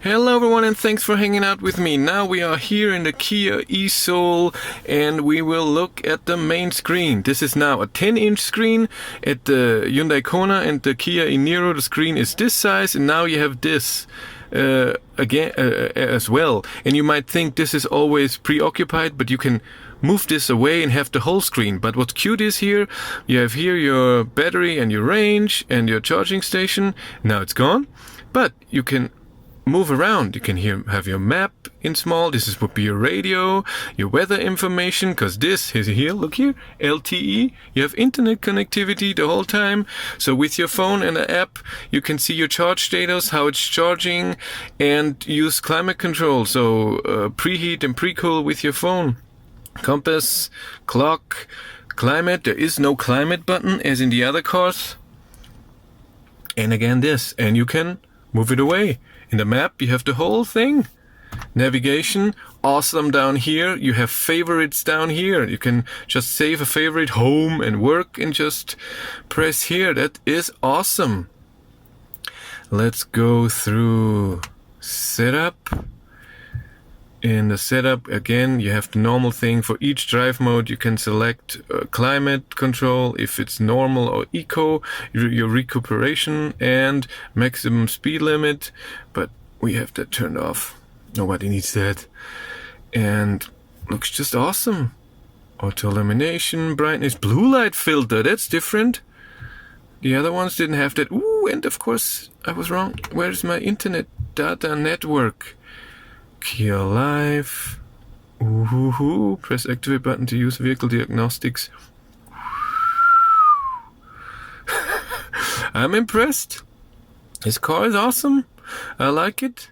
Hello everyone and thanks for hanging out with me. Now we are here in the Kia eSoul and we will look at the main screen. This is now a 10-inch screen. At the Hyundai Kona and the Kia e-Niro the screen is this size, and now you have this again as well. And you might think this is always preoccupied, but you can move this away and have the whole screen. But what's cute is here, you have here your battery and your range and your charging station. Now it's gone, but you can move around. You can have your map in small. This would be your radio, your weather information, because this is here, look here, LTE. You have internet connectivity the whole time. So with your phone and the app, you can see your charge status, how it's charging, and use climate control. So preheat and pre-cool with your phone. Compass, clock, climate. There is no climate button as in the other cars. And again this, and you can move it away. In the map, you have the whole thing. Navigation, awesome down here. You have favorites down here. You can just save a favorite, home and work, and just press here. That is awesome. Let's go through setup. In the setup, again, you have the normal thing. For each drive mode, you can select climate control, if it's normal or eco, your recuperation, and maximum speed limit. But we have that turned off. Nobody needs that. And looks just awesome. Auto illumination, brightness, blue light filter. That's different. The other ones didn't have that. Ooh, and of course, I was wrong. Where's my internet data network? Kia Live. Ooh, press activate button to use vehicle diagnostics. I'm impressed. This car is awesome. I like it.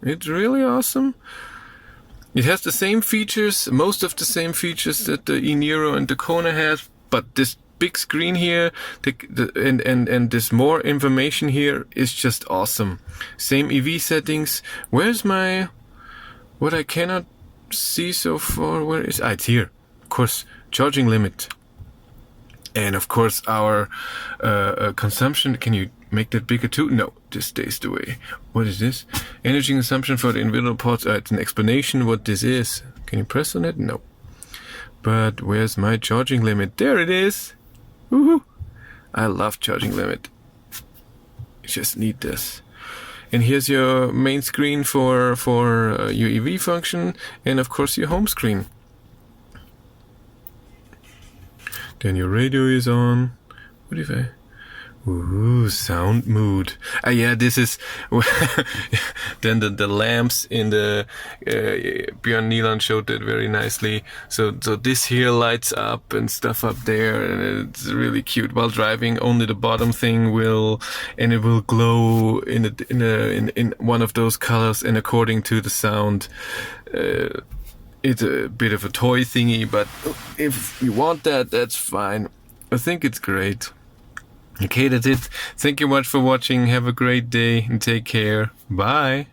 It's really awesome. It has the same features, most of the same features that the e-Niro and the Kona has, but this big screen here and this more information here is just awesome. Same EV settings. Where's my, what I cannot see so far? Where is, it's here. Of course, charging limit. And of course our consumption. Can you make that bigger too? No, this stays the way. What is this? Energy consumption for the individual parts. It's an explanation what this is. Can you press on it? No. But where's my charging limit? There it is. Woohoo! I love charging limit. You just need this. And here's your main screen for your EV function, and of course your home screen. Then your radio is on. What if I? Ooh, sound mood. Yeah, this is then the lamps in the Björn Nilan showed that very nicely. So this here lights up and stuff up there, and it's really cute. While driving, only the bottom thing will, and it will glow in one of those colors, and according to the sound. It's a bit of a toy thingy, but if you want that, that's fine. I think it's great. Okay, that's it. Thank you much for watching. Have a great day and take care. Bye.